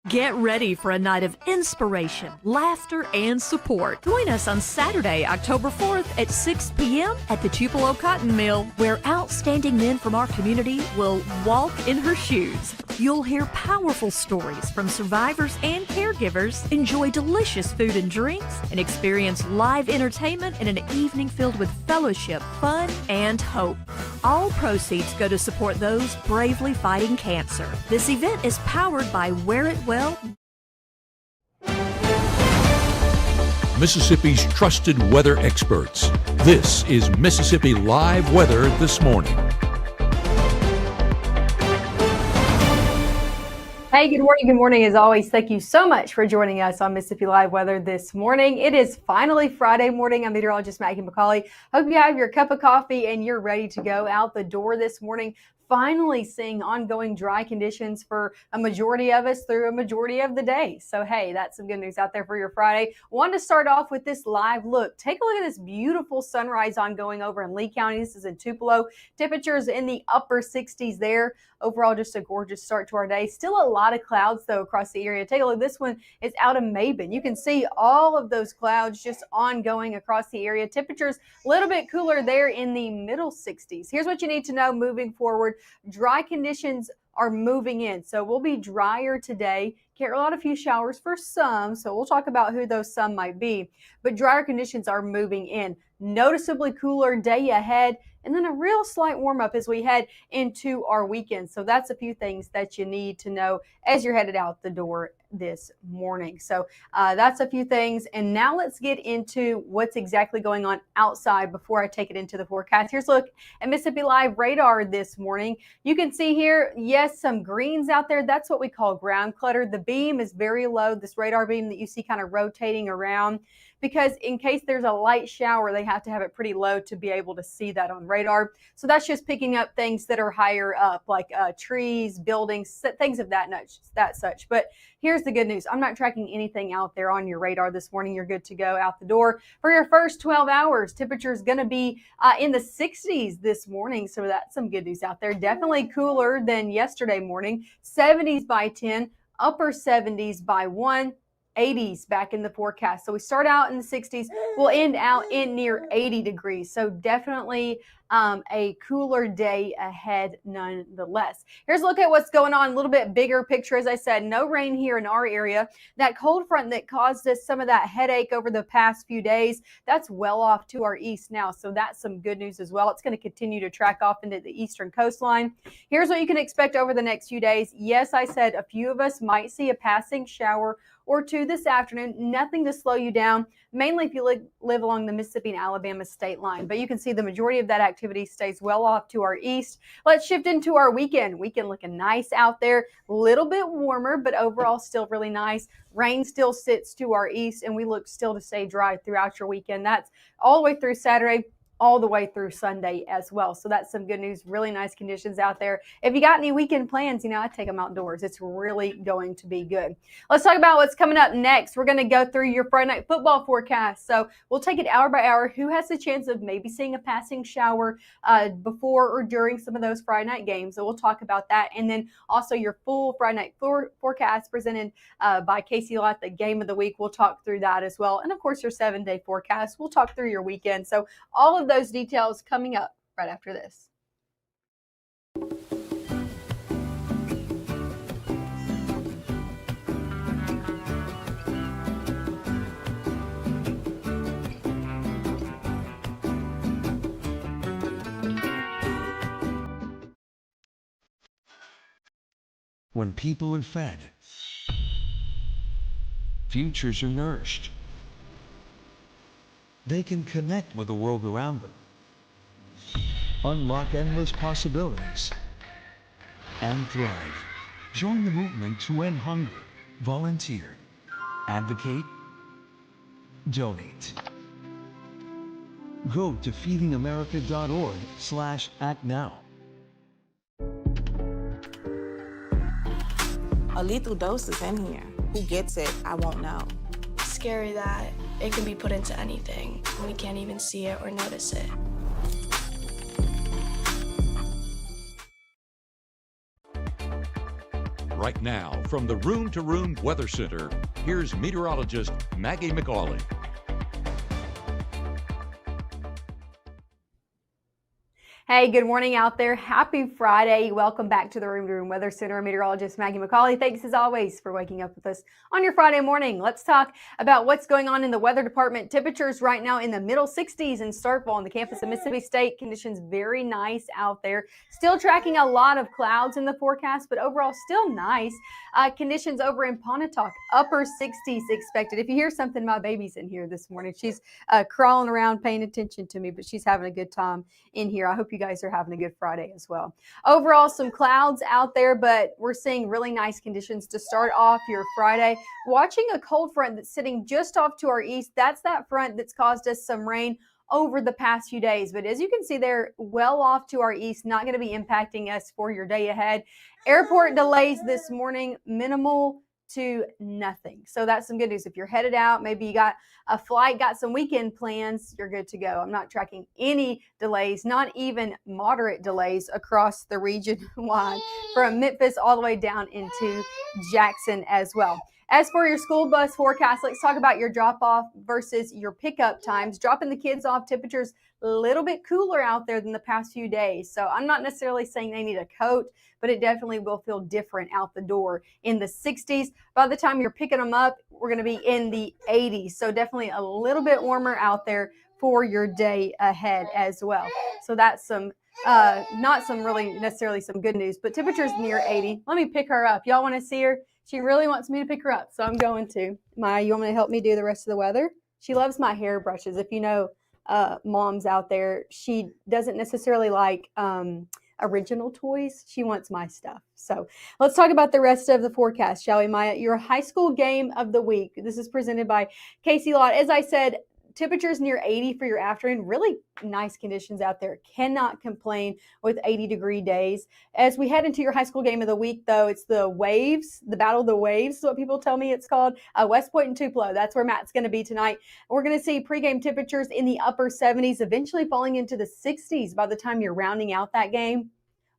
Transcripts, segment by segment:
Get ready for a night of inspiration, laughter, and support. Join us on Saturday, October 4th at 6 p.m. at the Tupelo Cotton Mill, where outstanding men from our community will walk in her shoes. You'll hear powerful stories from survivors and caregivers, enjoy delicious food and drinks, and experience live entertainment in an evening filled with fellowship, fun, and hope. All proceeds go to support those bravely fighting cancer. This event is powered by Wear It Well, Mississippi's trusted weather experts. This is Mississippi Live Weather This Morning. Hey, good morning. Good morning. As always, thank you so much for joining us on Mississippi Live Weather this morning. It is finally Friday morning. I'm meteorologist Maggie McCauley. Hope you have your cup of coffee and you're ready to go out the door this morning. Finally seeing ongoing dry conditions for a majority of us through a majority of the day. So, hey, that's some good news out there for your Friday. Wanted to start off with this live look. Take a look at this beautiful sunrise ongoing over in Lee County. This is in Tupelo. Temperatures in the upper 60s there. Overall, just a gorgeous start to our day. Still a lot of clouds, though, across the area. Take a look. This one is out of Maben. You can see all of those clouds just ongoing across the area. Temperatures a little bit cooler there in the middle 60s. Here's what you need to know moving forward. Dry conditions are moving in, so we'll be drier today. Can't rule out a few showers for some, so we'll talk about who those some might be. But drier conditions are moving in. Noticeably cooler day ahead, and then a real slight warm up as we head into our weekend. So that's a few things that you need to know as you're headed out the door this morning. So that's a few things. And now let's get into what's exactly going on outside before I take it into the forecast. Here's a look at Mississippi Live radar this morning. You can see here, yes, some greens out there. That's what we call ground clutter. The beam is very low, this radar beam that you see kind of rotating around, because in case there's a light shower, they have to have it pretty low to be able to see that on radar. So that's just picking up things that are higher up, like trees, buildings, things of that such. But here's the good news. I'm not tracking anything out there on your radar this morning. You're good to go out the door. For your first 12 hours, temperature is going to be in the 60s this morning. So that's some good news out there. Definitely cooler than yesterday morning. 70s by 10, upper 70s by 1. 80s back in the forecast. So we start out in the 60s, we'll end out in near 80 degrees. So definitely a cooler day ahead nonetheless. Here's a look at what's going on, a little bit bigger picture. As I said, no rain here in our area. That cold front that caused us some of that headache over the past few days, that's well off to our east now. So that's some good news as well. It's going to continue to track off into the eastern coastline. Here's what you can expect over the next few days. Yes, I said a few of us might see a passing shower or two this afternoon. Nothing to slow you down, mainly if you live along the Mississippi and Alabama state line. But you can see the majority of that activity stays well off to our east. Let's shift into our weekend. Weekend looking nice out there, a little bit warmer, but overall still really nice. Rain still sits to our east, and we look still to stay dry throughout your weekend. That's all the way through Saturday, all the way through Sunday as well. So that's some good news. Really nice conditions out there. If you got any weekend plans, I take them outdoors. It's really going to be good. Let's talk about what's coming up next. We're going to go through your Friday night football forecast. So we'll take it hour by hour. Who has the chance of maybe seeing a passing shower before or during some of those Friday night games? So we'll talk about that. And then also your full Friday night forecast presented by Casey Lott, the game of the week. We'll talk through that as well. And of course, your 7-day forecast. We'll talk through your weekend. So all of those details coming up right after this. When people are fed, futures are nourished. They can connect with the world around them, unlock endless possibilities, and thrive. Join the movement to end hunger. Volunteer. Advocate. Donate. Go to feedingamerica.org/act now. A lethal dose is in here. Who gets it, I won't know. It's scary that it can be put into anything, and we can't even see it or notice it. Right now, from the Room to Room Weather Center, here's meteorologist Maggie McCauley. Hey, good morning out there. Happy Friday. Welcome back to the Room to Room Weather Center. Meteorologist Maggie McCauley. Thanks as always for waking up with us on your Friday morning. Let's talk about what's going on in the weather department. Temperatures right now in the middle 60s in Starkville on the campus of Mississippi State. Conditions very nice out there. Still tracking a lot of clouds in the forecast, but overall still nice. Conditions over in Pontotoc, upper 60s expected. If you hear something, my baby's in here this morning. She's crawling around paying attention to me, but she's having a good time in here. I hope you guys are having a good Friday as well. Overall, some clouds out there, but we're seeing really nice conditions to start off your Friday. Watching a cold front that's sitting just off to our east. That's that front that's caused us some rain over the past few days. But as you can see, they're well off to our east, not going to be impacting us for your day ahead. Airport delays this morning, minimal to nothing. So that's some good news. If you're headed out, maybe you got a flight, got some weekend plans, you're good to go. I'm not tracking any delays, not even moderate delays across the region wide from Memphis all the way down into Jackson as well. As for your school bus forecast, let's talk about your drop-off versus your pickup times. Dropping the kids off, temperatures a little bit cooler out there than the past few days. So I'm not necessarily saying they need a coat, but it definitely will feel different out the door in the 60s. By the time you're picking them up, we're going to be in the 80s. So definitely a little bit warmer out there for your day ahead as well. So that's some not some really necessarily some good news, but temperatures near 80. Let me pick her up. Y'all want to see her? She really wants me to pick her up, so I'm going to. Maya, you want me to help me do the rest of the weather? She loves my hair brushes. If you know moms out there, she doesn't necessarily like original toys. She wants my stuff. So let's talk about the rest of the forecast, shall we, Maya? Your high school game of the week. This is presented by Casey Lott. As I said, temperatures near 80 for your afternoon. Really nice conditions out there. Cannot complain with 80-degree days. As we head into your high school game of the week, though, it's the Waves, the Battle of the Waves is what people tell me it's called. West Point and Tupelo. That's where Matt's going to be tonight. We're going to see pregame temperatures in the upper 70s, eventually falling into the 60s by the time you're rounding out that game.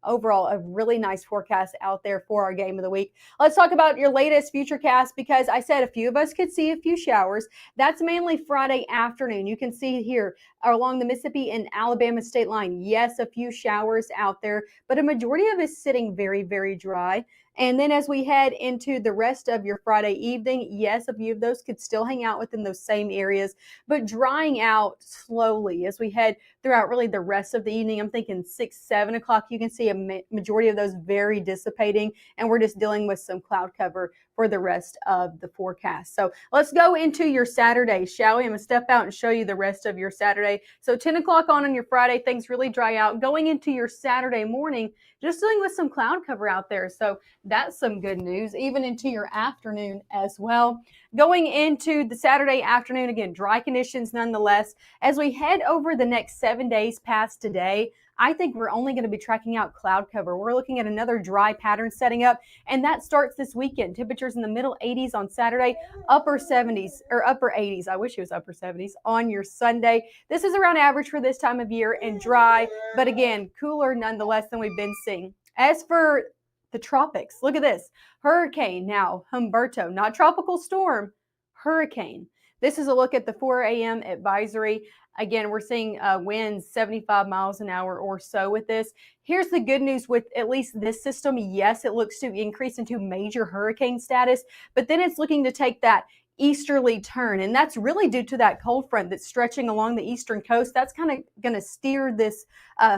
Overall, a really nice forecast out there for our game of the week. Let's talk about your latest futurecast, because I said a few of us could see a few showers. That's mainly Friday afternoon. You can see here along the Mississippi and Alabama state line. Yes, a few showers out there, but a majority of it is sitting very, very dry. And then as we head into the rest of your Friday evening, yes, a few of those could still hang out within those same areas, but drying out slowly as we head throughout really the rest of the evening. I'm thinking 6, 7 o'clock, you can see a majority of those very dissipating, and we're just dealing with some cloud cover for the rest of the forecast. So let's go into your Saturday, shall we? I'm going to step out and show you the rest of your Saturday. So 10 o'clock on your Friday, things really dry out. Going into your Saturday morning, just dealing with some cloud cover out there. So that's some good news, even into your afternoon as well. Going into the Saturday afternoon, again, dry conditions nonetheless. As we head over the next 7 days past today, I think we're only going to be tracking out cloud cover. We're looking at another dry pattern setting up, and that starts this weekend. Temperatures in the middle 80s on Saturday, upper 70s or upper 80s. I wish it was upper 70s on your Sunday. This is around average for this time of year and dry, but again, cooler nonetheless than we've been seeing. As for the tropics, look at this. Hurricane now, Humberto, not tropical storm, hurricane. This is a look at the 4 a.m. advisory. Again, we're seeing winds 75 miles an hour or so with this. Here's the good news with at least this system. Yes, it looks to increase into major hurricane status, but then it's looking to take that easterly turn, and that's really due to that cold front that's stretching along the eastern coast. That's kind of going to steer this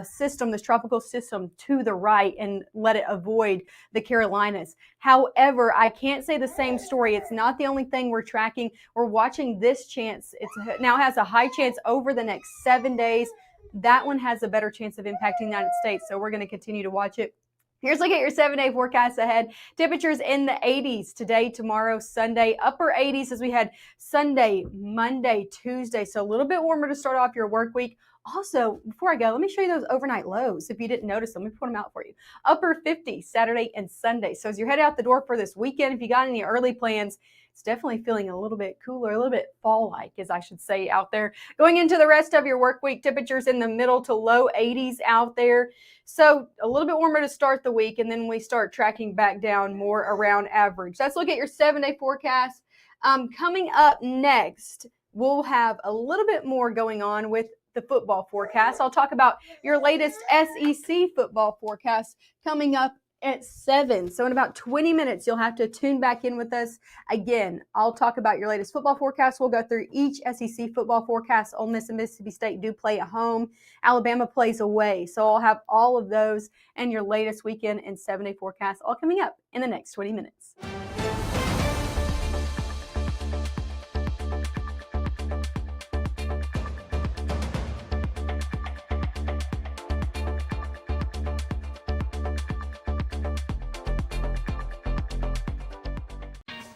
system, this tropical system, to the right and let it avoid the Carolinas. However, I can't say the same story. It's not the only thing we're tracking. We're watching this chance. It now has a high chance over the next 7 days. That one has a better chance of impacting the United States, so we're going to continue to watch it. Here's a look at your 7-day forecast ahead. Temperatures in the 80s today, tomorrow, Sunday. Upper 80s as we had Sunday, Monday, Tuesday. So a little bit warmer to start off your work week. Also, before I go, let me show you those overnight lows. If you didn't notice them, let me put them out for you. Upper 50s Saturday and Sunday. So as you're headed out the door for this weekend, if you got any early plans, it's definitely feeling a little bit cooler, a little bit fall-like, as I should say, out there. Going into the rest of your work week, temperatures in the middle to low 80s out there. So a little bit warmer to start the week, and then we start tracking back down more around average. Let's look at your 7-day forecast. Coming up next, we'll have a little bit more going on with the football forecast. I'll talk about your latest SEC football forecast coming up at 7. So in about 20 minutes, you'll have to tune back in with us. Again, I'll talk about your latest football forecast. We'll go through each SEC football forecast. Ole Miss and Mississippi State do play at home. Alabama plays away. So I'll have all of those and your latest weekend and 7-day forecast all coming up in the next 20 minutes.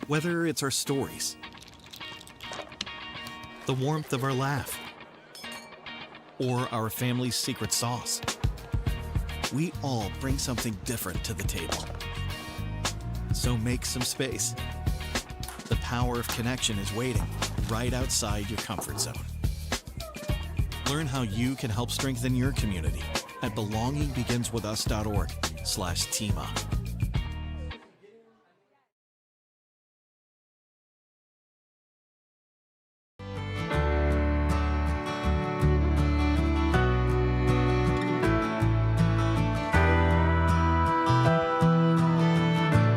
Whether it's our stories, the warmth of our laugh, or our family's secret sauce, we all bring something different to the table. So make some space. The power of connection is waiting right outside your comfort zone. Learn how you can help strengthen your community at belongingbeginswithus.org/teamup.